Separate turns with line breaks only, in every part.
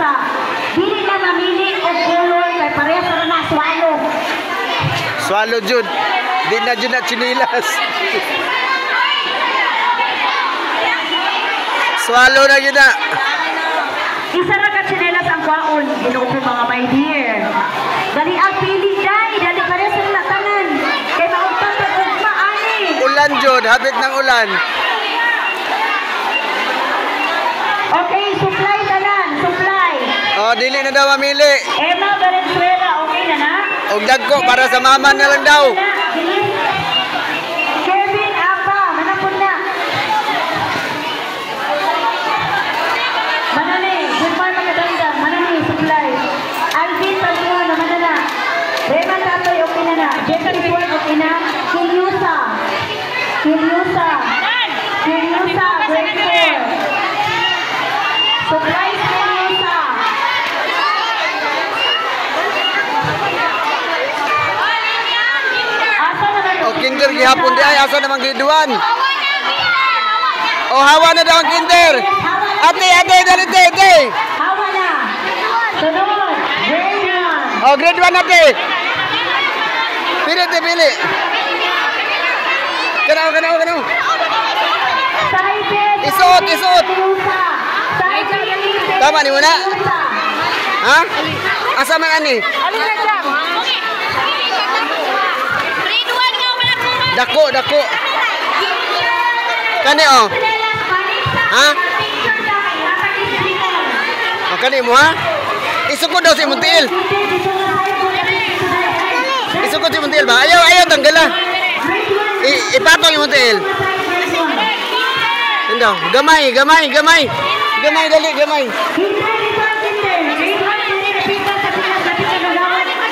Kinyusa. Dili na mamili o color kay parehas na swallow.
Swallow jud. Di na jud na chinilas. Swallow na jud na.
Isa ra ka chinelas ang kwaon. Ginoo po mga my dear. Dali ang pili day, dali parehas na tanan. Kay mautang ka ugma ani.
Ulan jud, habit ng ulan.
Okay, supply tanan, supply.
Oh, dili na daw mamili.
Emma Valenzuela, okay na na?
Og dagko para sa mama na lang daw.
Kevin Apa, manapon na. Manani, goodbye mga danda. Manani, supply. Alvin Pagkuhan, naman na na. Raymond Tatoy, okay na na. Jeffrey Ford, okay na. Kilyusa. Kilyusa. Kilyusa, grade 4. Supply, Kilyusa. Asa naman
O kinder gihapon di ay asa naman giduan. O hawa na daw ang kinder. Ate, dali.
Hawa na. Sunod. Grade 1.
O grade 1 ate. Pili. Kanaw. Isuot. Tama ni mo na. Ha? Asa man ani? Dako. Kani oh. Ha? O kani mo ha? Isukod daw si Muntiil. Isukod si Muntiil ba? Ayaw tanggala. Ipatong yung Muntiil. Hindi. Gamay. Dali.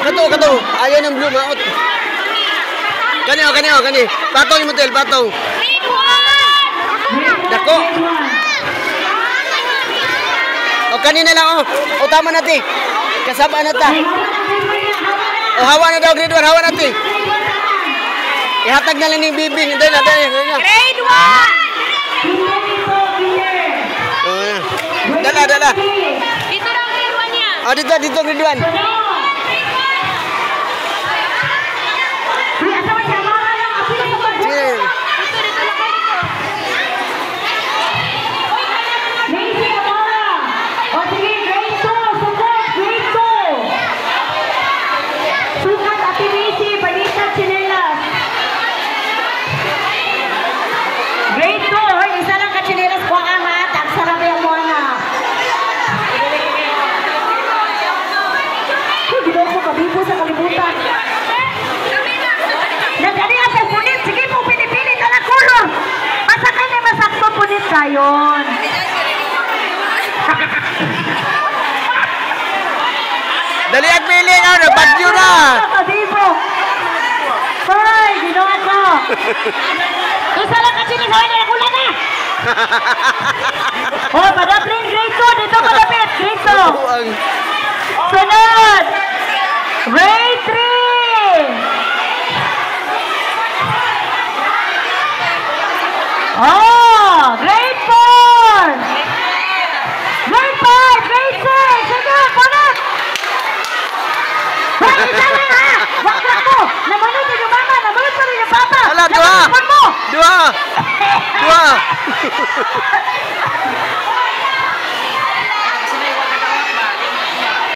Kato. Ayaw ng blue maot. Kani. Patong yung Muntiil, patong. Dako. O kanina lang oh. O tama natin. Kasama na ta. O hawa na daw grade 1, hawa natin. Ihatag na lang ng bibing. Hindi na.
Grade 1!
Oh, ya. Dala.
Dito daw grade 1 niya.
Oh, dito grade 1.
Sa kalibutan. Nagani ang punit. Sige po, pinipili na kulong. Masakay na masakto punit kayon.
Dali at pili na. Nagpagyo na.
Kadibo. Hoy, ginawa ko. Isa lang kasi ni Hoy na kulang na. Oh, padapling grade 2. Dito malapit. Grade 2. Sunod. Grade 3! Oh! Grade 4! Grade 5! Grade 6! Sige, punot! Hoy, isa lang ha! Wakrak mo! Namanod yung mama! Namanod pa rin yung papa!
Wala, dua!
Namanod mo!
Dua!